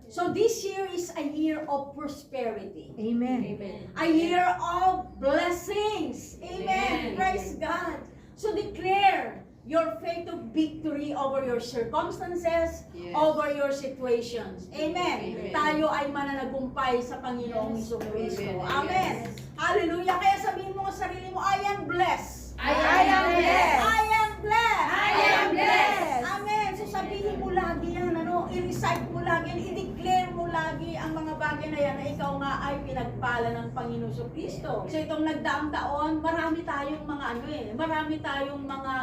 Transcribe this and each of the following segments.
So this year is a year of prosperity. Amen. A year of blessings. Amen. Praise God. So declare your faith of victory over your circumstances, over your situations. Amen. Tayo ay mananagumpay sa Panginoong Jesucristo. Amen. Hallelujah. Kaya sabihin mo sa sarili mo, I am blessed. I am blessed. I am blessed. I am blessed. Amen. So sabihin mo lagi yan, i-recite mo lagi, i-declare mo lagi ang mga bagay na yan na ikaw nga ay pinagpala ng Panginoon Jesucristo. So itong nagdaang taon, marami tayong mga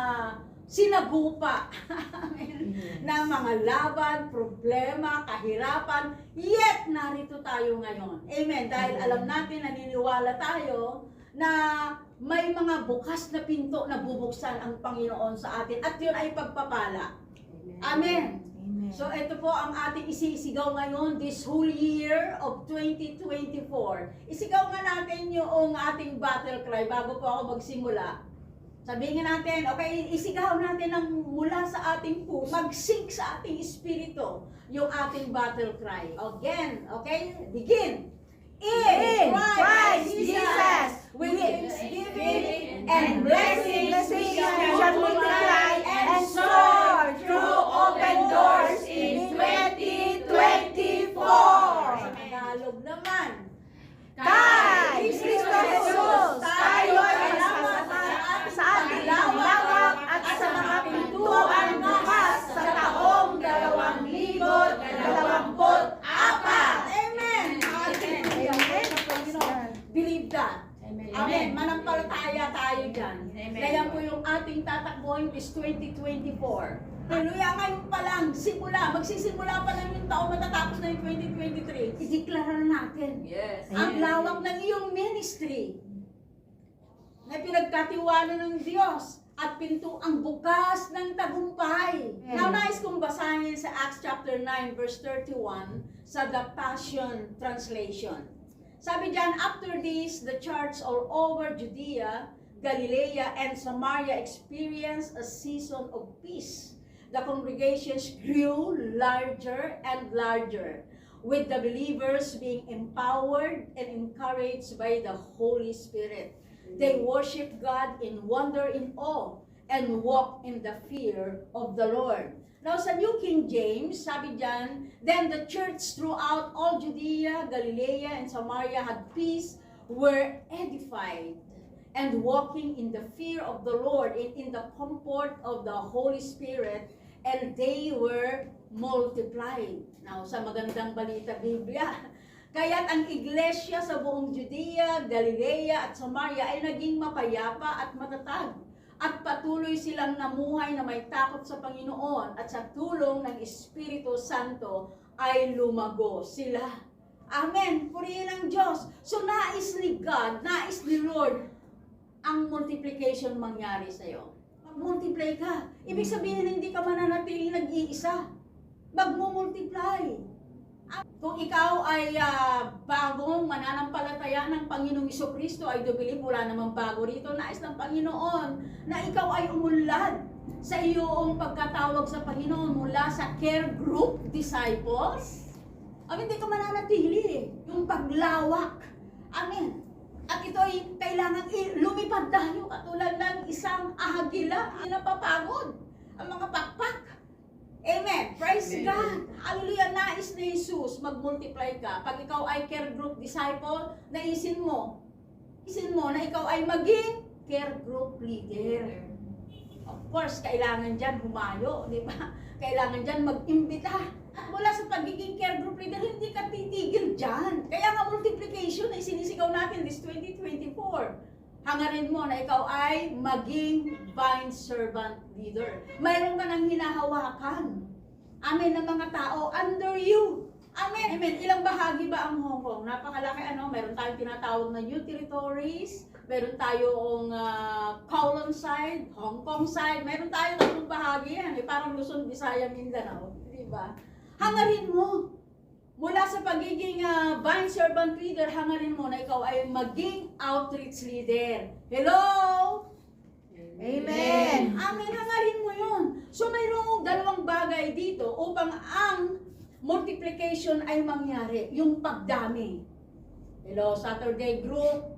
sinagupa na mga laban, problema, kahirapan, yet narito tayo ngayon. Amen. Dahil alam natin, naniniwala tayo na may mga bukas na pinto na bubuksan ang Panginoon sa atin at yun ay pagpapala. Amen. So ito po ang ating isisigaw ngayon this whole year of 2024. Isigaw nga natin yung ating battle cry bago po ako magsimula. Sabihin natin, okay, isigaw natin ng mula sa ating puso, mag-sing sa ating espiritu yung ating battle cry. Again, okay? Begin. In Christ Jesus, with thanksgiving and blessings, we shall multiply and soar through open doors in 2024. Sa Tagalog naman, kay Kristo Jesus, tayo ay sa ating lawak at sa mga pintuan bukas sa taong 2024. Amen. Believe that. Amen. Manampalataya tayo dyan. Kaya po yung ating tatakbuhin is 2024. Hallelujah. Ngayon pa lang, magsisimula pa lang yung taon, matatapos na yung 2023. I-declare na natin. Yes. Ang lawak ng iyong ministry na pinagkatiwala ng Diyos at pinto ang bukas ng tagumpay. Now, nais kong basahin sa Acts chapter 9 verse 31 sa The Passion Translation. Sabi diyan, after this, the church all over Judea, Galilee, and Samaria experienced a season of peace. The congregations grew larger and larger, with the believers being empowered and encouraged by the Holy Spirit. They worship God in wonder, in awe, and walk in the fear of the Lord. Now, sa New King James, sabi diyan, then the church throughout all Judea, Galilee, and Samaria had peace, were edified, and walking in the fear of the Lord, in the comfort of the Holy Spirit, and they were multiplied. Now, sa magandang balita Biblia, kaya't ang iglesia sa buong Judea, Galilea, at Samaria ay naging mapayapa at matatag. At patuloy silang namuhay na may takot sa Panginoon at sa tulong ng Espiritu Santo ay lumago sila. Amen. Purihin ang Diyos. So nais ni God, nais ni Lord, ang multiplication mangyari sa'yo. Mag-multiply ka. Ibig sabihin hindi ka mananatili nag-iisa. Mag-multiply. Kung ikaw ay bagong mananampalataya ng Panginoong Jesucristo, I do believe wala namang bago rito. Nais ng Panginoon na ikaw ay umunlad sa iyong pagkatawag sa Panginoon mula sa care group disciples. Hindi ka mananatili. Yung paglawak. Amen. At ito ay kailangan lumipad tayo katulad ng isang ahagila. Napapagod ang mga pakpak. Amen. Praise God. Hallelujah. Nais ni Jesus mag-multiply ka. Pag ikaw ay care group disciple, naisin mo na ikaw ay maging care group leader. Of course, kailangan dyan humayo, di ba? Kailangan dyan mag-imbita. At mula sa pagiging care group leader, hindi ka titigil dyan. Kaya nga multiplication ay sinisigaw natin this 2024. Hangarin mo na ikaw ay maging vine servant leader. Mayroon ka nang hinahawakan. Amen, ng mga tao under you. Amen. Amen. Ilang bahagi ba ang Hong Kong? Napakalaki Meron tayong tinatawag na new territories. Meron tayong Kowloon side, Hong Kong side. Meron tayong tatlong bahagi yan. Parang Luzon, Visayas, Mindanao. Diba? Hangarin mo. Mula sa pagiging vine servant leader, hangarin mo na ikaw ay maging outreach leader. Hello? Amen. Amen. Hangarin mo yun. So mayroong dalawang bagay dito upang ang multiplication ay mangyari, yung pagdami. Hello, Saturday group.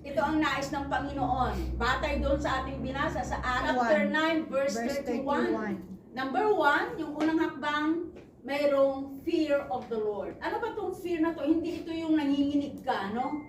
Ito ang nais ng Panginoon. Batay doon sa ating binasa sa chapter 9, verse 31. Number 1, yung unang hakbang, mayroong fear of the Lord. Ano ba itong fear na to? Hindi ito yung nanginginig ka, no?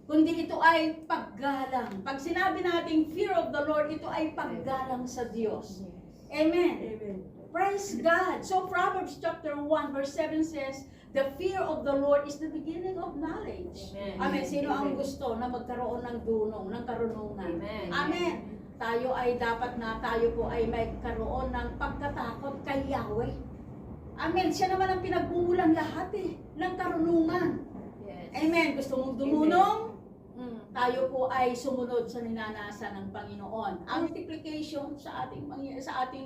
Kundi ito ay paggalang. Pag sinabi nating fear of the Lord, ito ay paggalang sa Diyos. Amen. Amen. Praise God. So Proverbs chapter 1 verse 7 says, the fear of the Lord is the beginning of knowledge. Amen. Amen. Sino ang Amen. gusto na magkaroon ng dunong, ng karunungan? Amen. Amen. Tayo ay dapat na tayo po ay magkaroon ng pagkatakot kay Yahweh. Amen. Siya naman ang pinagmumulan lahat ng karunungan. Yes. Amen. Gusto mong dumunong? Tayo po ay sumunod sa ninanasa ng Panginoon. Ang multiplication sa ating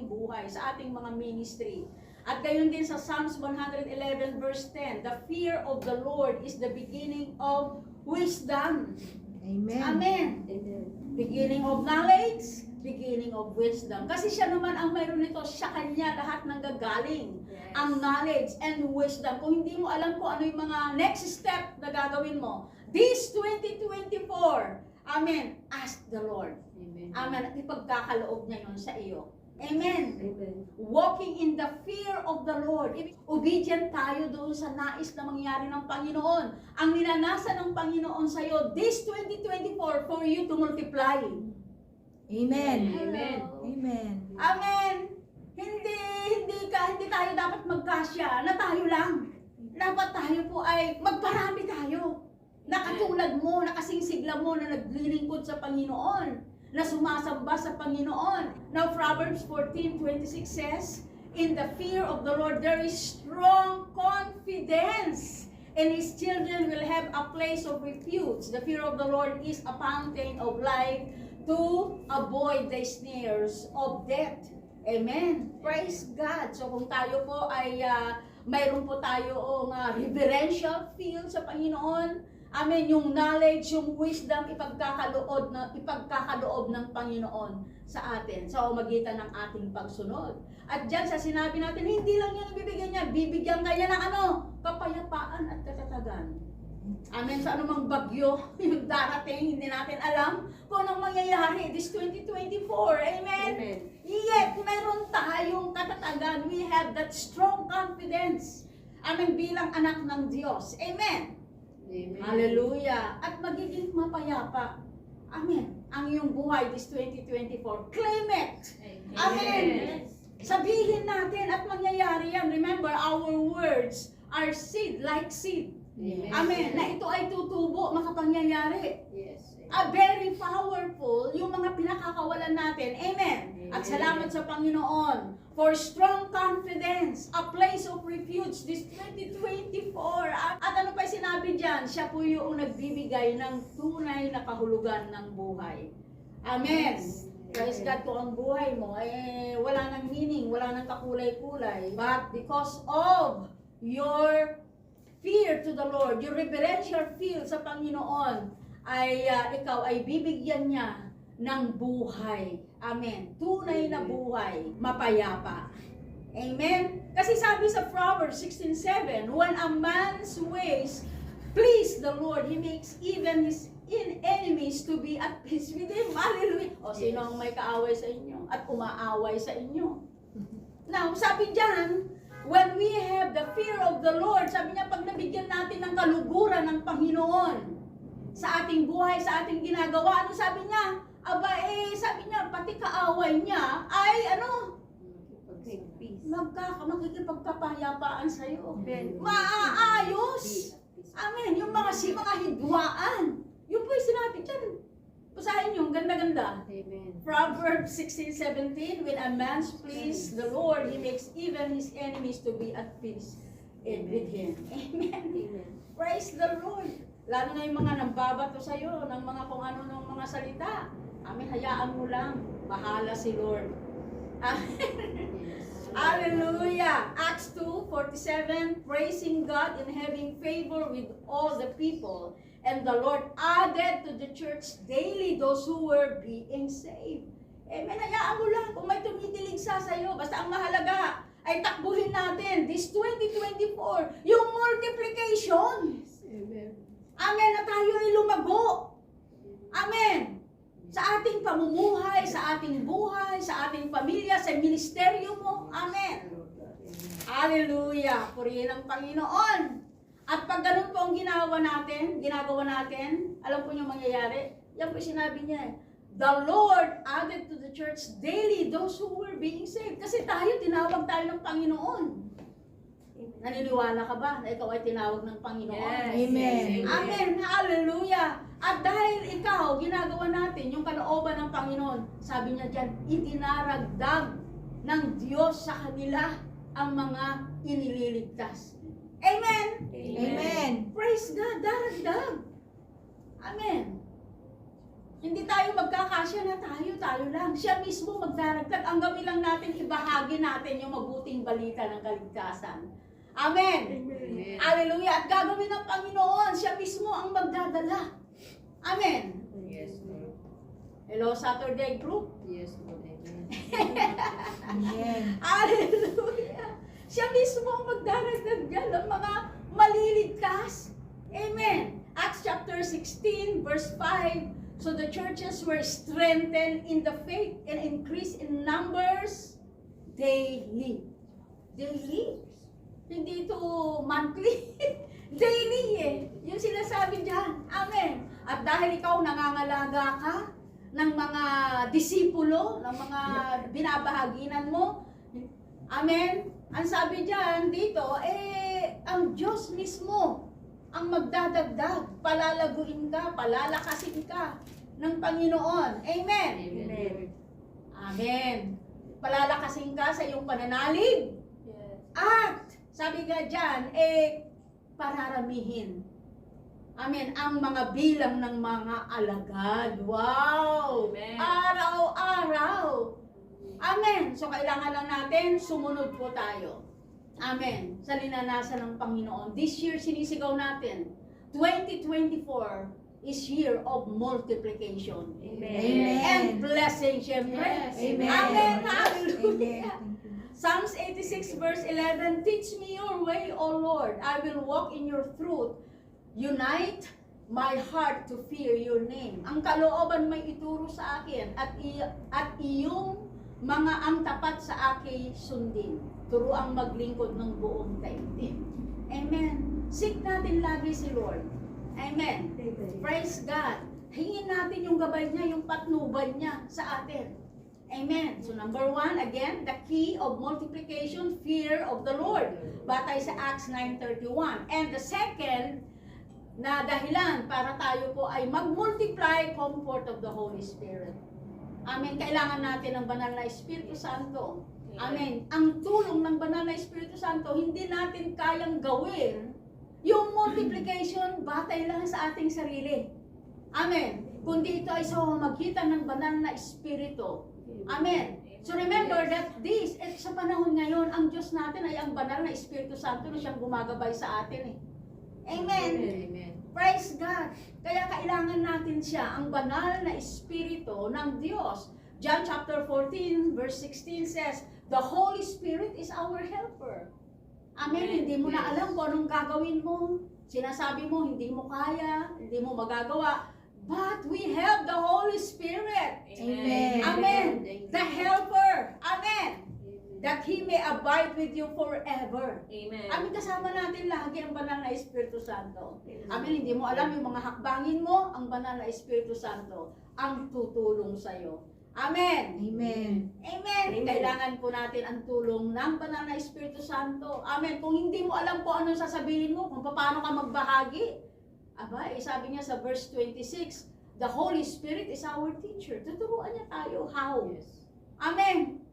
buhay, sa ating mga ministry. At gayon din sa Psalms 111 verse 10, the fear of the Lord is the beginning of wisdom. Amen. Amen. Amen. Beginning of knowledge, beginning of wisdom. Kasi siya naman ang mayroon nito, sa kanya lahat ng gagaling. Yes. Ang knowledge and wisdom. Kung hindi mo alam kung ano yung mga next step na gagawin mo, this 2024, amen, ask the Lord. Amen. Amen, at ipagkakaloob niya yun sa iyo. Amen. Amen. Walking in the fear of the Lord. Obedient tayo doon sa nais na mangyari ng Panginoon. Ang ninanasa ng Panginoon sa iyo, this 2024, for you to multiply. Amen. Amen. Amen. Amen. Hindi tayo dapat magkasya na tayo lang. Dapat tayo po ay magparami tayo. Nakatulad mo, nakasingsigla mo na naglilingkod sa Panginoon, na sumasamba sa Panginoon. Now Proverbs 14:26 says, in the fear of the Lord there is strong confidence, and his children will have a place of refuge. The fear of the Lord is a fountain of life to avoid the snares of death. Amen. Praise God. So kung tayo po ay mayroon po tayo reverential feel sa Panginoon, amen, yung knowledge, yung wisdom, ipagkakaloob ng Panginoon sa atin sa magitan ng ating pagsunod. At dyan sa sinabi natin, hindi lang yan ibibigay niya, bibigyan kanya ng kapayapaan at katatagan. Amen. Sa anumang bagyo yung darating, hindi natin alam kung anong mangyayari this 2024. Amen. Amen. Yet, meron tayong katatagan. We have that strong confidence. Amen. Bilang anak ng Diyos. Amen. Amen. Hallelujah. At magiging mapayapa. Amen. Ang iyong buhay this 2024. Claim it. Amen. Sabihin natin at mangyayari yan. Remember, our words are seed, like seed. Amen. Amen. Na ito ay tutubo, makapangyayari. Yes. Very powerful yung mga pinakakawalan natin. Amen. At salamat sa Panginoon for strong confidence, a place of refuge this 2024. At ano pa sinabi dyan? Siya po yung nagbibigay ng tunay na kahulugan ng buhay. Amen. Praise God, kung ang buhay mo wala nang meaning, wala nang kakulay-kulay. But because of your fear to the Lord, your reverential feel sa Panginoon, ay ikaw ay bibigyan niya ng buhay. Amen. Tunay na buhay, mapayapa. Amen. Kasi sabi sa Proverbs 16:7, when a man's ways please the Lord, he makes even his enemies to be at peace with him. Hallelujah. O sino ang may kaaway sa inyo at umaaway sa inyo? Now, sabi diyan, when we have the fear of the Lord, sabi niya, pag nabigyan natin ng kaluguran ng Panginoon sa ating buhay, sa ating ginagawa, ano sabi niya? Aba, sabi niya, pati kaaway niya ay, makikipagkapayapaan sa'yo. Maaayos. Amen. Yung mga hidwaan. Yung po yung sinabi dyan. Basahin nyo, ganda-ganda. Amen. Proverbs 16:17, when a man's please the Lord, he makes even his enemies to be at peace with him. Amen. Amen. Praise the Lord. Lalo na yung mga nambabato sa'yo ng mga kung ano ng mga salita. Amen, hayaan mo lang. Bahala si Lord. Amen. Yes. Hallelujah. Acts 2:47, praising God and having favor with all the people. And the Lord added to the church daily those who were being saved. Amen. Hayaan mo lang kung may tumikilig sa'yo. Basta ang mahalaga ay takbuhin natin this 2024, yung multiplication. Amen, na tayo ay lumago. Amen. Sa ating pamumuhay, sa ating buhay, sa ating pamilya, sa ministeryo mo. Amen. Hallelujah. Purihin ang Panginoon. At pag ganun po ang ginagawa natin, alam po yung mangyayari. Yan po sinabi niya. The Lord added to the church daily those who were being saved. Kasi tinawag tayo ng Panginoon. Naniniwala ka ba na ikaw ay tinawag ng Panginoon? Yes. Amen. Amen. Hallelujah. At dahil ikaw, ginagawa natin yung kalooban ng Panginoon, sabi niya dyan, itinaragdag ng Diyos sa kanila ang mga inililigtas. Amen. Amen. Praise God. Daragdag. Amen. Hindi tayo magkakasya na tayo lang. Siya mismo magdaragdag. Ang gawin lang natin, ibahagi natin yung mabuting balita ng kaligtasan. Amen. Amen. Hallelujah. At gagawin ng Panginoon, siya mismo ang magdadala. Amen. Yes, Lord. Hello, Saturday group. Yes, Lord. Amen. Amen. Hallelujah. Siya mismo ang magdaragdag dyan ng mga maliligtas. Amen. Acts chapter 16, verse 5. So the churches were strengthened in the faith and increased in numbers daily. Daily. Hindi ito monthly. Daily eh. Yung sinasabi dyan. Amen. At dahil ikaw nangangalaga ka ng mga disipulo, ng mga binabahaginan mo, amen. Ang sabi dyan dito, ang Diyos mismo ang magdadagdag, palalaguin ka, palalakasin ka ng Panginoon. Amen. Amen. Amen. Palalakasin ka sa iyong pananalig. Yes. At, sabi nga dyan, pararamihin. Amen. Ang mga bilang ng mga alagad. Wow! Amen. Araw-araw. Amen. So, kailangan lang natin, sumunod po tayo. Amen. Sa linanasan ng Panginoon. This year, sinisigaw natin, 2024 is year of multiplication. Amen. And blessing, syempre. Yes. Amen. Amen. Amen. Hallelujah. Psalms 86 verse 11, teach me your way, O Lord. I will walk in your truth. Unite my heart to fear your name. Ang kalooban may ituro sa akin at iyong mga ang tapat sa akin sundin. Turuang maglingkod ng buong daigdig. Amen. Seek natin lagi si Lord. Amen. Praise God. Hingin natin yung gabay niya, yung patnubay niya sa atin. Amen. So number 1, again, the key of multiplication, fear of the Lord. Batay sa Acts 9:31. And the second na dahilan para tayo po ay mag-multiply, comfort of the Holy Spirit. Amen. Kailangan natin ng banal na Espiritu Santo. Amen. Ang tulong ng banal na Espiritu Santo, hindi natin kayang gawin yung multiplication batay lang sa ating sarili. Amen. Kundi ito ay sa pamamagitan ng banal na Espiritu. Amen. So remember that sa panahon ngayon, ang Diyos natin ay ang banal na Espiritu Santo na siyang gumagabay sa atin eh. Amen. Amen. Praise God. Kaya kailangan natin siya, ang banal na Espiritu ng Diyos. John chapter 14 verse 16 says, the Holy Spirit is our helper. Amen. Hindi mo na alam kung anong gagawin mo. Sinasabi mo, hindi mo kaya, hindi mo magagawa. But we have the Holy Spirit. Amen. Amen. The helper. Amen. That He may abide with you forever. Amen. Amen. Kasama natin lagi ang banal na Espiritu Santo. Amen. Hindi mo alam yung mga hakbangin mo, ang banal na Espiritu Santo ang tutulong sa iyo. Amen. Amen. Amen. Kailangan po natin ang tulong ng banal na Espiritu Santo. Amen. Kung hindi mo alam kung anong sasabihin mo, kung paano ka magbahagi, sabi niya sa verse 26, the Holy Spirit is our teacher. Tuturuan niya tayo how. Yes. Amen.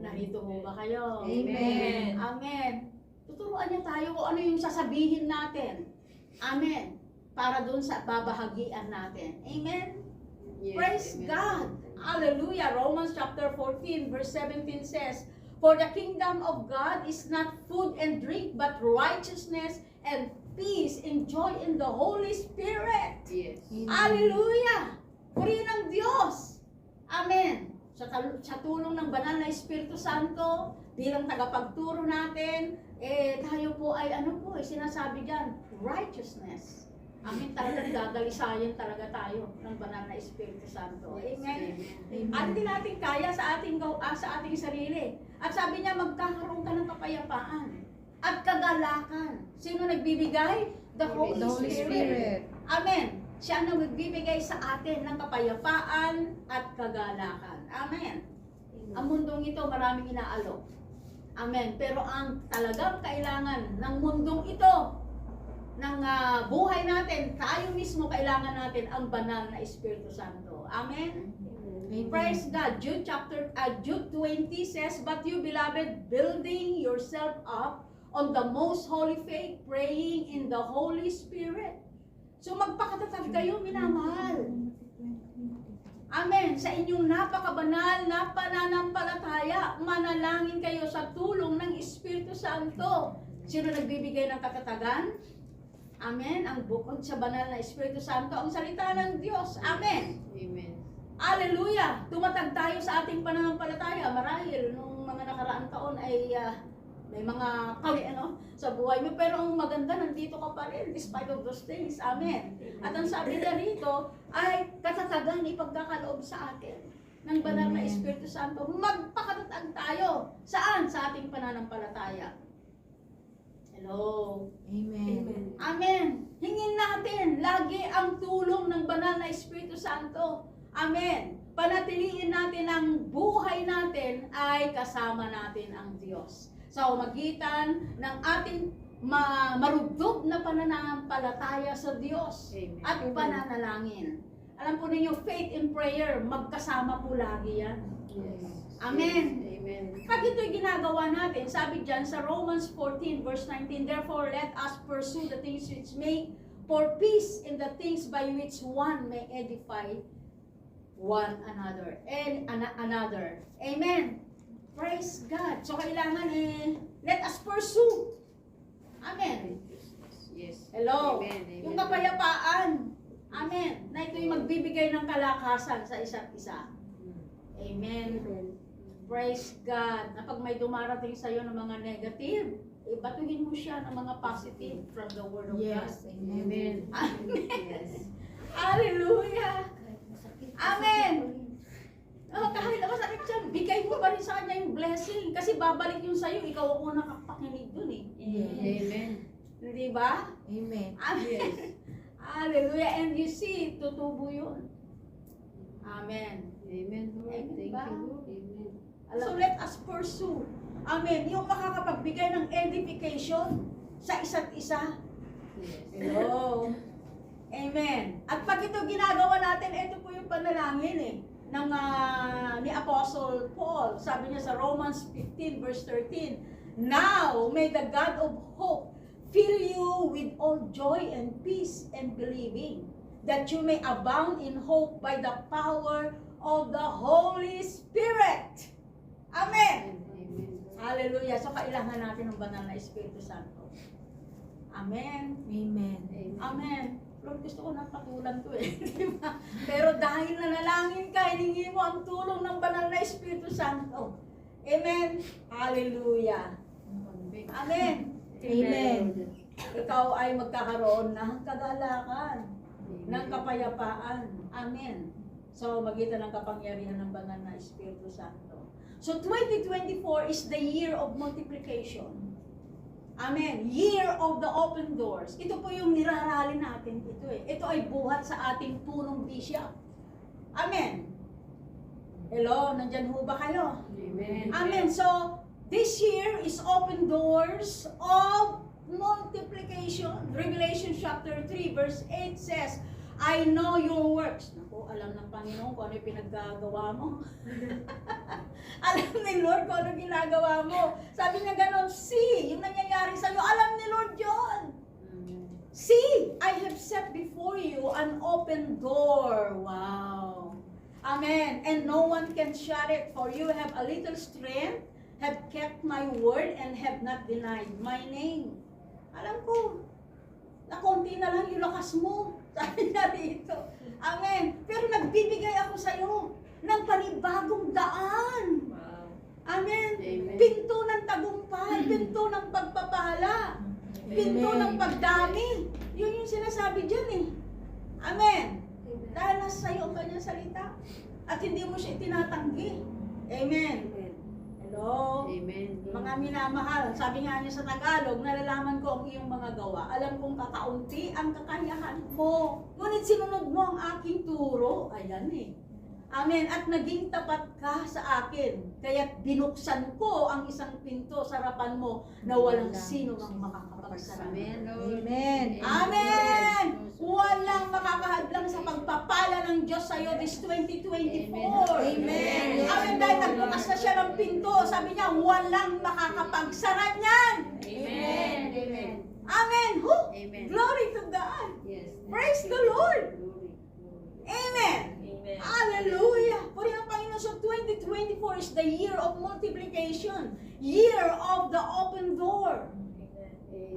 Narito mo ba kayo? Amen. Amen. Tuturuan niya tayo kung ano yung sasabihin natin. Amen. Para dun sa babahagian natin. Amen. Yes. Praise Amen. God. Hallelujah. Romans chapter 14 verse 17 says, for the kingdom of God is not food and drink, but righteousness and peace and joy in the Holy Spirit. Yes. Hallelujah. Purihin ng Diyos. Amen. sa tulong ng banal na Espiritu Santo, bilang tagapagturo natin, tayo po ay sinasabi dyan, righteousness. Amin, talagang gagalisayan talaga tayo ng banal na Espiritu Santo. Amen. At hindi natin kaya sa ating sarili. At sabi niya, magkakaroon ka ng kapayapaan at kagalakan. Sino nagbibigay? The Holy Spirit. Amen. Siya ang nagbibigay sa atin ng kapayapaan at kagalakan. Amen. Ang mundong ito maraming inaalok. Amen. Pero ang talagang kailangan ng mundong ito, ng buhay natin, tayo mismo kailangan natin ang banal na Espiritu Santo. Amen. Praise God. Jude 20 says, "But you, beloved, building yourself up on the most holy faith, praying in the Holy Spirit." So magpakatatag kayo, minamahal. Amen. Sa inyong napakabanal na pananampalataya, manalangin kayo sa tulong ng Espiritu Santo. Sino nagbibigay ng katatagan? Amen. Ang bukod sa banal na Espiritu Santo, ang salita ng Diyos. Amen. Amen. Hallelujah! Tumatag tayo sa ating pananampalataya. Marahil, nung mga nakaraang taon ay may mga sa buhay mo. Pero ang maganda, nandito ka pa rin despite of those things. Amen. At ang sabi niya rito ay katatagan ipagkakaloob sa atin ng banal na Espiritu Santo. Magpakatatag tayo. Saan? Sa ating pananampalataya. Hello. Amen. Amen. Hingin natin lagi ang tulong ng banal na Espiritu Santo. Amen. Panatiliin natin ang buhay natin ay kasama natin ang Diyos. Sa magitan ng ating marugdog na pananampalataya sa Diyos. Amen. At pananalangin. Alam po ninyo, faith and prayer, magkasama po lagi yan. Yes. Amen. Amen. Pag ito'y ginagawa natin, sabi dyan sa Romans 14 verse 19, "Therefore let us pursue the things which make for peace in the things by which one may edify one another." And another. Amen. Praise God. So kailangan let us pursue. Amen. Yes. Hello. Amen. Amen. Yung kapayapaan. Amen. Na ito'y magbibigay ng kalakasan sa isa't isa. Amen. Praise God. Na pag may dumarating sa iyo ng mga negative, batuhin mo siya ng mga positive from the Word of Yes. God. Amen. Amen. Yes. Hallelujah. Amen. Kahit masakit siya, bigay mo pa rin sa kanya yung blessing. Kasi babalik yung sa'yo, ikaw ang unang kapakinig dun eh. Amen. Hindi ba? Amen. Amen. Yes. Hallelujah. And you see, tutubo yun. Amen. Amen, Lord. Amen Thank ba? you, Lord. Amen. So let us pursue. Amen. Yung makakapagbigay ng edification sa isa't isa. Yes. Hello. Amen. At pag ito ginagawa natin, ito po yung panalangin ng ni Apostle Paul. Sabi niya sa Romans 15 verse 13, "Now may the God of hope fill you with all joy and peace and believing, that you may abound in hope by the power of the Holy Spirit." Amen. Amen. Hallelujah. So kailangan natin ng banal na Espiritu Santo. Amen. Amen. Amen. Lord, gusto ko na patulan to diba? Pero dahil nanalangin ka, hiningi mo ang tulong ng banal na Espiritu Santo. Amen. Hallelujah. Amen. Amen. Ikaw ay magkakaroon ng kagalakan, ng kapayapaan. Amen. So, magitan ng kapangyarihan ng banal na Espiritu Santo. So, 2024 is the year of multiplication. Amen. Year of the open doors. Ito po yung nirarali natin ito eh. Ito ay buhat sa ating punong bishop. Amen. Hello, nandyan ho ba kayo? Amen. Amen. So, this year is open doors of multiplication. Revelation chapter 3 verse 8 says, "I know your works." Naku, alam ng Panginoon kung ano yung pinaggagawa mo. Alam ni Lord kung ano ginagawa mo. Sabi niya ganon, "See, yung nangyayari sa'yo, alam ni Lord yun. See, I have set before you an open door." Wow. Amen. "And no one can shut it, for you have a little strength, have kept my word, and have not denied my name." Alam ko, na konti na lang yung lakas mo. Sabi niya dito. Amen. Pero nagbibigay ako sa'yo ng panibagong daan. Wow. Amen. Amen. Pinto ng tagumpay, pinto ng pagpapala, pinto ng pagdami. Yun yung sinasabi dyan eh. Amen. Dahil nasa sa'yo ang kanyang salita at hindi mo siya itinatanggi. Amen. Amen. Hello? Amen. Mga minamahal, sabi nga niya sa Tagalog, nalalaman ko ang iyong mga gawa. Alam kong kakaunti ang kakayahan mo. Ngunit sinunod mo ang aking turo. Ayan eh. Amen. At naging tapat ka sa akin. Kaya't binuksan ko ang isang pinto sa harapan mo na walang sino ang makakapagsara. Amen, Lord. Amen. Amen! Walang makakahadlang sa pagpapala ng Diyos sa iyo this 2024. Amen. Amen. Dahil nagbukas na siya ng pinto, sabi niya, walang makakapagsara niyan. Amen. Amen. Amen. Who? Amen. Glory to God. Yes. Praise the Lord. Glory. Amen. Amen. Hallelujah. Puri ng Panginoon. So 2024 is the year of multiplication. Year of the open door.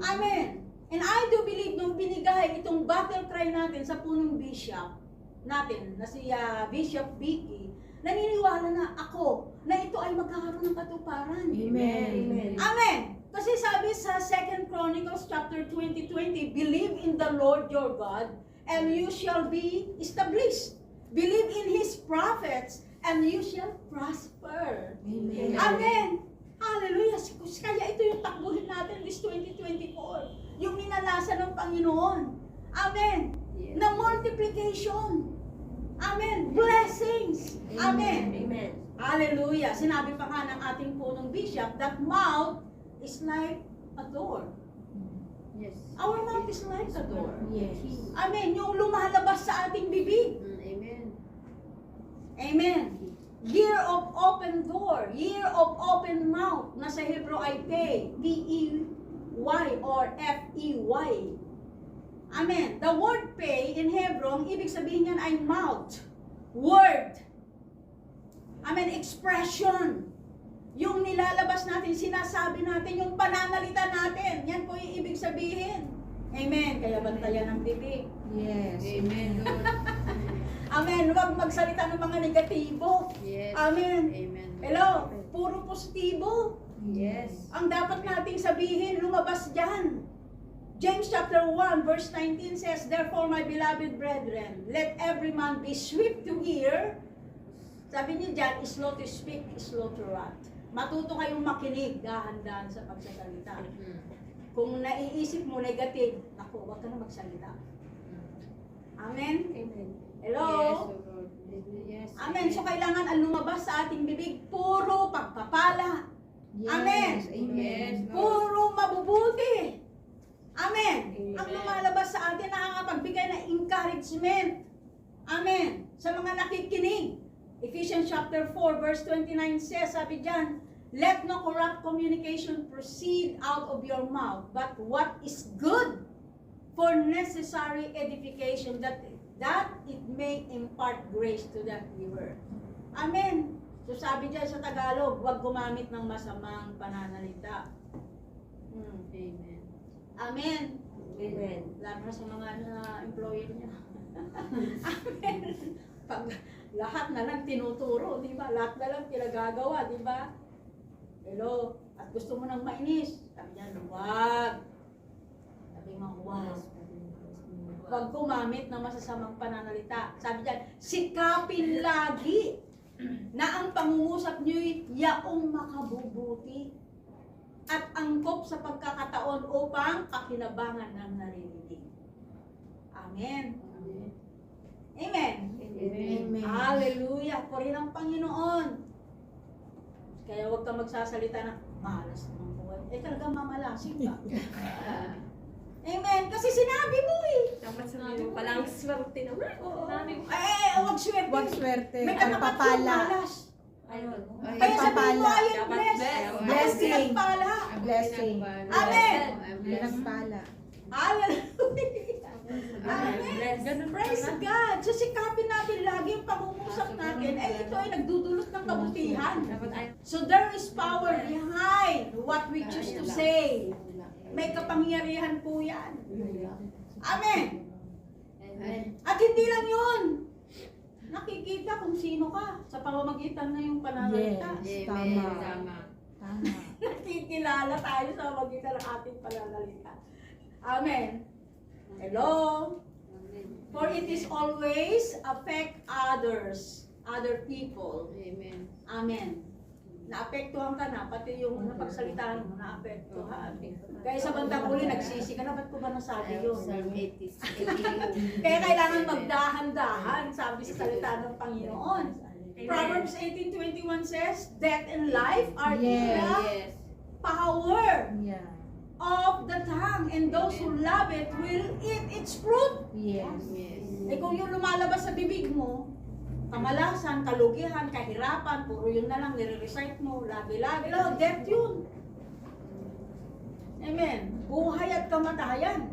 Amen. And I do believe nung binigay itong battle cry natin sa punong bishop natin, na si Bishop Vicky, naniniwala na ako na ito ay magkakaroon ng katuparan. Amen. Amen. Amen. Kasi sabi sa 2 Chronicles chapter 20, believe in the Lord your God and you shall be established. Believe in His prophets and you shall prosper. Amen. Amen. Hallelujah. Kaya ito yung takbuhin natin this 2024. Yung minalasa ng Panginoon. Amen. Yes. Na multiplication. Amen. Blessings. Amen. Amen. Hallelujah. Sinabi pa nga ng ating punong bishop that mouth is like a door. Yes. Our mouth is like a door. Yes. Amen. Yung lumalabas sa ating bibig. Amen. Amen. Year of open door. Year of open mouth. Na sa Hebrew ay pay. P-E-Y or F-E-Y. Amen. The word pay in Hebrew, ang ibig sabihin niyan ay mouth. Word. Amen. Expression. Yung nilalabas natin, sinasabi natin, yung pananalita natin. Yan po yung ibig sabihin. Amen. Kaya bantayan ang bibig. Yes. Amen, Lord. Amen. Huwag magsalita ng mga negatibo. Yes. Amen. Amen. Hello. Puro positibo. Yes. Ang dapat nating sabihin, lumabas dyan. James chapter 1 verse 19 says, therefore my beloved brethren, let every man be swift to hear. Sabi niya dyan, slow to speak, slow to wrath. Matuto kayong makinig, dahan-dahan sa pagsasalita. Kung naiisip mo negative, naku, huwag ka na magsalita. Amen? Amen. Hello? Yes, Lord. Yes. Amen. So kailangan ang lumabas sa ating bibig, puro pagpapala. Yes. Amen. Amen. Yes. Puro mabubuti. Amen. Amen. Ang lumalabas sa atin nakakapagbigay ng encouragement. Amen. Sa mga nakikinig. Ephesians chapter 4 verse 29 says, sabi dyan, let no corrupt communication proceed out of your mouth, but what is good for necessary edification, that it may impart grace to the hearer. Amen. So sabi dyan sa Tagalog, huwag gumamit ng masamang pananalita. Amen. Amen. Amen. Lalo na sa mga employee niya. Amen. Pag lahat na lang tinuturo, di ba? Lahat na lang pinagagawa, di ba? Hello? At gusto mo nang mainis. Sabi niya, huwag. Sabi nga, huwag. Huwag gumamit ng masasamang pananalita. Sabi niya, sikapin lagi na ang pangungusap niyo'y yaong makabubuti at angkop sa pagkakataon upang pakinabangan ng naririnig. Amen. Amen. Amen. Hallelujah. Puri ng Panginoon. Kaya huwag kang magsasalita na, malas naman buhay. Eh talagang mamalasin ka. Amen. Kasi sinabi mo eh. Dapat sabihin mo palang swerte naman. Sinabi mo. Huwag swerte. Huwag swerte. May katapat yung Pagpapala. malas. Ayun. Kaya sabihin mo, I am Dapat blessed. blessed. Blessing. Ang pinagpala. Blessing. Amen. Pinagpala. Hallelujah. Amen. Ganun Praise God. So sikapin natin lagi yung pag-uusap natin, ito ay nagdudulot ng kabutihan. So there is power behind what we choose to say. May kapangyarihan po yan. Amen. Amen. At hindi lang yun. nakikita kung sino ka sa pamamagitan na yung pananalita. Yes. Amen. Tama. Tama. Tama. Nakikilala tayo sa pamamagitan ng ating pananalita. Amen. Hello? Amen. For it is always affect others, other people. Amen. Amen. Naapektuhan ka na, pati yung napagsalitaan mo, naapektuhan. Kaya sa bandang huli, nagsisi ka na, ba't ko ba nasabi yun? Psalm 80. Kaya kailangan magdahan-dahan, sabi sa salita ng Panginoon. Proverbs 18:21 says, death and life are in Yes. the Yes. power Yeah. of the tongue, and those who love it will eat its fruit. Yes. Yes. Eh kung yung lumalabas sa bibig mo, kamalasan, kalugihan, kahirapan, puro yun na lang nire-recite mo, lagi-lagi, death yun. Amen. Buhay at kamatayan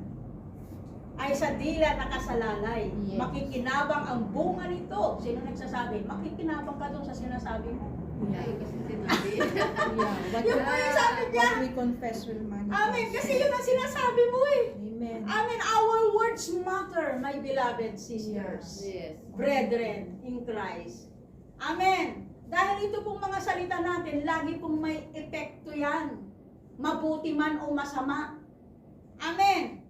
ay sa dila nakasalalay. Yes. Makikinabang ang bunga nito. Sino nagsasabi? Makikinabang ka doon sa sinasabi mo. Ay, kasi sinabi. Yeah. What, Yun po yung sabi niya. what we confess will manifest. Amen. Kasi yun ang sinasabi mo eh. Amen. Amen. Our words matter, my beloved sisters. Yes. Brethren in Christ. Amen. Dahil ito pong mga salita natin, lagi pong may epekto yan. Mabuti man o masama. Amen.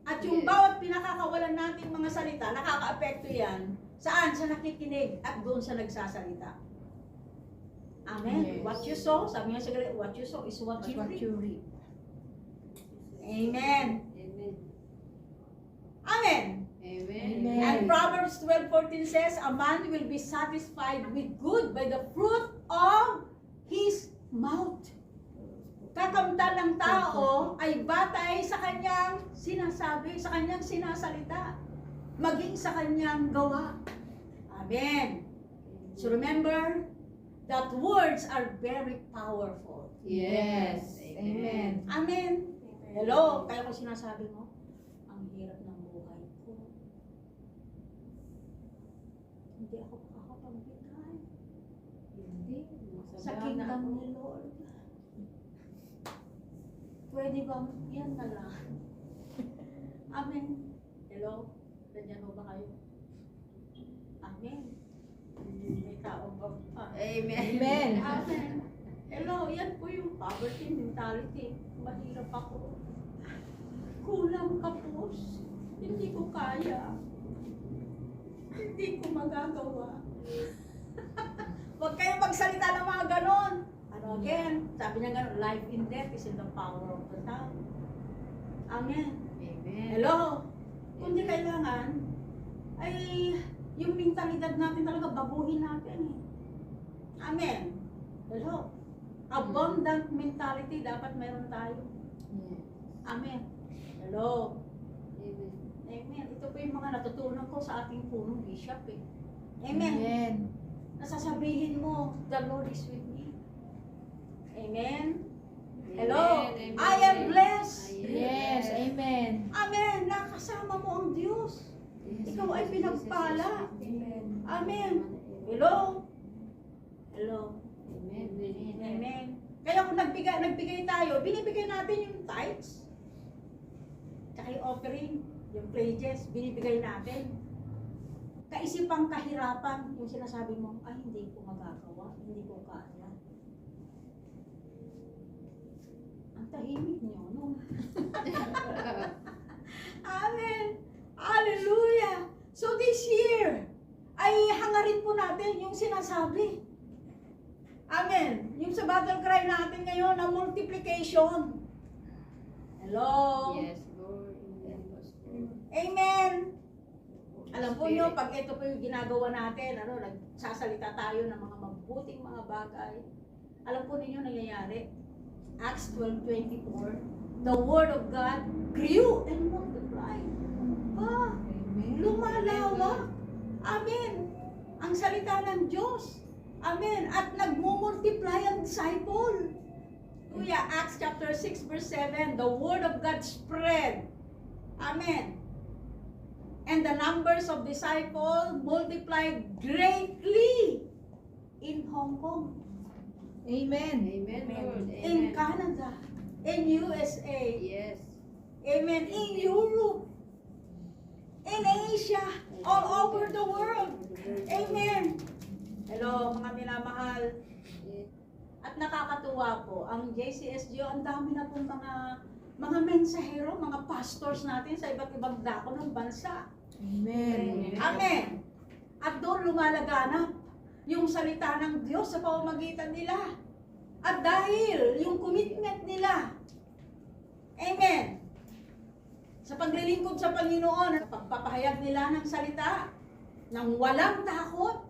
At yung Yes. bawat pinakakawalan nating mga salita, nakaka-apekto yan. Saan? Sa nakikinig at doon sa nagsasalita. Amen. Yes. What you sow, sabi nga sa Greek, what you sow is what That's you what reap. you reap. Amen. Amen. Amen. Amen. Amen. And Proverbs 12:14 says, a man will be satisfied with good by the fruit of his mouth. Kakamtan ng tao ay batay sa kanyang sinasabi, sa kanyang sinasalita, maging sa kanyang gawa. Amen. So remember that words are very powerful. Yes. Amen. Amen. Hello, kaya ko sinasabi mo, ang hirap ng buhay ko. Hindi ako makakapagbigay Hindi. sa kingdom ni Lord. Pwede bang yan na lang? Amen. Hello? Ganyan ho ba kayo? Amen. May tao ba pa? Amen. Amen. Amen. Hello, yan po yung poverty mentality. Mahirap ako. Kulang kapos. Hindi ko kaya. Hindi ko magagawa. Huwag kayo magsalita ng mga ganon. Ano again? Sabi niya ganon, life and death is in the power of the tongue. Amen. Amen. Hello? Kundi kailangan ay yung mentalidad natin talaga baguhin natin eh. Amen. Hello? Abundant mentality dapat meron tayo. Amen. Hello? Amen. Amen. Ito po yung mga natutunan ko sa ating punong bishop eh. Amen. Amen. Nasasabihin mo, the Lord is with me. Amen. Hello? Amen. I am blessed. Yes. Amen. Amen. Nakasama mo ang Diyos. Ikaw ay pinagpala. Amen. Amen. Hello? Hello? Amen. Amen. Kaya kung nagbigay tayo, binibigay natin yung tithes. Tsaka yung offering, yung pledges, binibigay natin. Kaisipang kahirapan, yung sinasabi mo, ay hindi ko magagawa, hindi ko kaya. Ang tahimik nyo, no? Amen. Hallelujah. So this year, ay hangarin po natin yung sinasabi. Amen. Yung sa battle cry natin ngayon, na multiplication. Hello? Yes, Lord. Help us, Lord. Amen. Alam po nyo, pag ito po yung ginagawa natin, nagsasalita tayo ng mga mabuting mga bagay, alam po ninyo nangyayari. Acts 12:24, the word of God grew and multiplied. Amen. Lumalawak. Amen. Ang salita ng Diyos. Amen. At nagmumultiply ang disciple. Kuya, Acts chapter 6 verse 7, the word of God spread. Amen. And the numbers of disciples multiplied greatly in Hong Kong, Amen. Amen, Lord. in Amen. Canada, in USA, Yes. amen, in Europe. in Asia, all over the world. Amen. Hello, mga minamahal. At nakakatuwa po, ang JCSGO, ang dami na pong mga mensahero, mga pastors natin sa iba't ibang dako ng bansa. Amen. Amen. At doon lumalaganap yung salita ng Diyos sa pamamagitan nila. At dahil yung commitment nila, amen, sa paglilingkod sa Panginoon, at pagpapahayag nila ng salita, ng walang takot,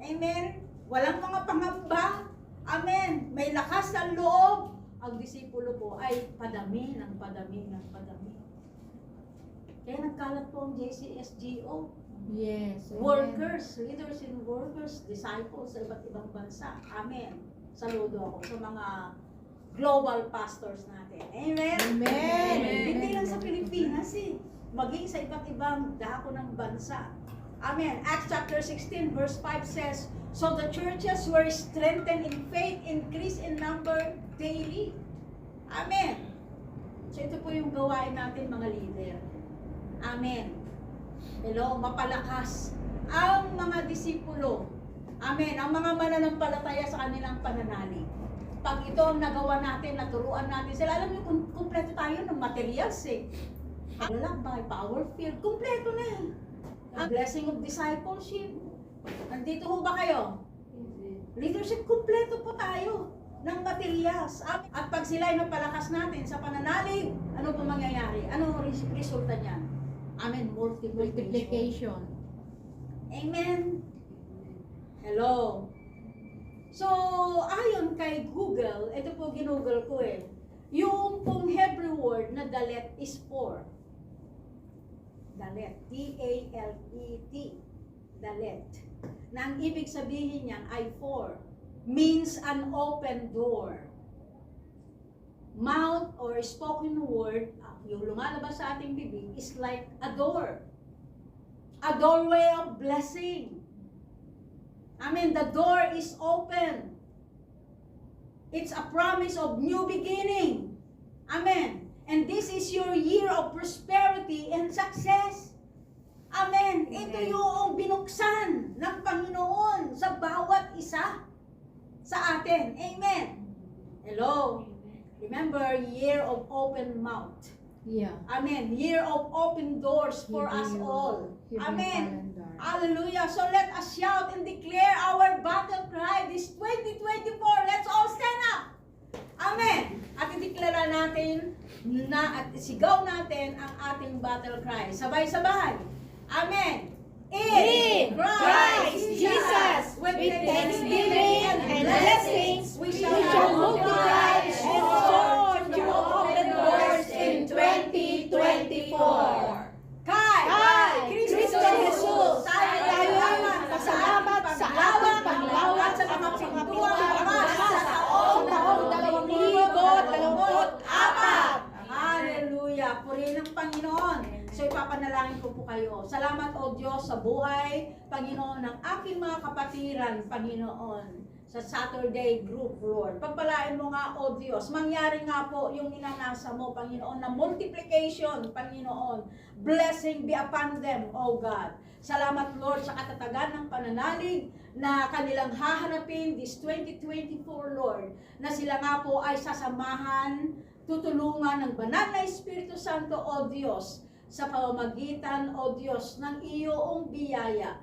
amen, walang mga pangamba, amen, may lakas ng loob, ang disipulo po ay padami ng padami ng padami. Kaya nagkalat po ang JCSGO. Yes. Amen. Workers, leaders in workers, disciples sa iba't ibang bansa. Amen. Saludo ako sa mga global pastors natin. Amen. Amen. Hindi lang sa Pilipinas maging sa iba't ibang dako ng bansa. Amen. Acts chapter 16 verse 5 says, "So the churches were strengthened in faith, increased in number daily." Amen. So ito po yung gawain natin mga leader. Amen. Hello, mapalakas ang mga disipulo. Amen. Ang mga mananampalataya sa kanilang pananalig. Pag ito ang nagawa natin, naturuan natin sila, alam niyo, kumpleto tayo ng materials Lakbay, power field, kumpleto na yan. Ang blessing of discipleship. Nandito ho ba kayo? Leadership, kumpleto po tayo ng materials. At pag sila ay napalakas natin sa pananalig, ano po mangyayari? Ano ang resulta niyan? Amen. Multiplication. Amen. Hello. So, ayon kay Google, ito po ginoogle ko yung pong Hebrew word na dalet is for. Dalet. D-A-L-E-T. Dalet. Na ang ibig sabihin niyan ay for. Means an open door. Mouth or spoken word, yung lumalabas sa ating bibig, is like a door. A doorway of blessing. Amen. The door is open. It's a promise of new beginning. Amen. And this is your year of prosperity and success. Amen. Ito yung binuksan ng Panginoon sa bawat isa sa atin. Amen. Hello. Remember, year of open mouth. Yeah. Amen. Year of open doors for us all. Amen. Hallelujah. So let us shout and declare our battle cry this 2024. Let's all stand up. Amen. At ideklara natin na at isigaw natin ang ating battle cry. Sabay-sabay. Amen. In Christ Jesus, with thanksgiving and blessings, we shall multiply and soar through open doors in 2024. Kay Kristo Jesus, tayo naman pasalamat sa ating paglawat sa mga pintuang bukas sa taong 2024. Hallelujah! Purihin ng Panginoon. So ipapanalangin ko po kayo. Salamat o Diyos sa buhay, Panginoon, ng aking mga kapatiran, Panginoon, sa Saturday group, Lord. Pagpalain mo nga, O Diyos, mangyari nga po yung inanasa mo, Panginoon, na multiplication, Panginoon. Blessing be upon them, O God. Salamat, Lord, sa katatagan ng pananalig na kanilang hahanapin this 2024, Lord, na sila nga po ay sasamahan, tutulungan ng banal na Espiritu Santo, O Diyos, sa pamamagitan, O Diyos, ng iyong biyaya,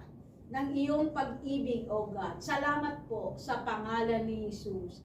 ng iyong pag-ibig, O God. Salamat po sa pangalan ni Jesus.